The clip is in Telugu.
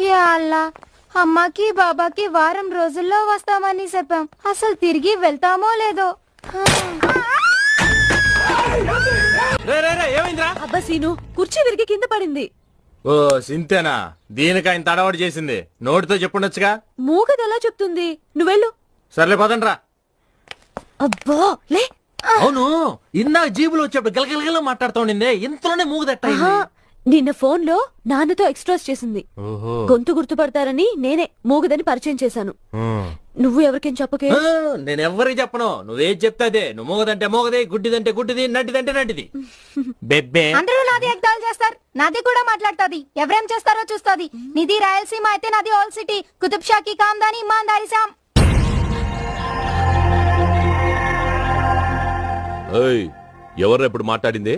యా అల్లా, అమ్మకి బాబాకి వారం రోజుల్లో వస్తామని చెప్పాం. అసలు తిరిగి వెళ్తామో లేదో. ఏమైందిరా? అబ్బా సీను, కుర్చీ విరిగి కింద పడింది. ఓ సింతేనా? దీనికి ఆయన తడవాడు చేసింది. నోటితో చెప్పుండొచ్చుగా. మూగది ఎలా చెప్తుంది? నువ్వెళ్ళు. సర్లే పదండ్రా. అబ్బా లే. అవును, ఇందాక జీబులో వచ్చేప్పుడు గలగలగల మాట్లాడుతూ ఉండిందే, ఇంతలోనే మూగదట్ట. నిన్న ఫోన్ లో నాన్నతో ఎక్స్ట్రాస్ చేసింది. గొంతు గుర్తుపడతారని నేనే మూగదని పరిచయం చేశాను. నువ్వు ఎవరికేం చెప్పకే. నేనెవ్వరికి చెప్పను. నువ్వేం చెప్తాదే. నువ్వు మూగదంటే మూగది, గుడ్డిదంటే గుడ్డిది, నడ్డిదంటే నడ్డిది. బెబ్బే అందరూ నాది ఎగ్దాలు చేస్తారు, నాది కూడా మాట్లాడుతుంది. ఎవరేం చేస్తారో చూస్తుంది. నిధి రాయలసీమ అయితే నాది ఆల్ సిటీ. కుతుబ్ షాకి కామ్దాని ఇమాందారి శామ్. ఎవరు ఇప్పుడు మాట్లాడింది?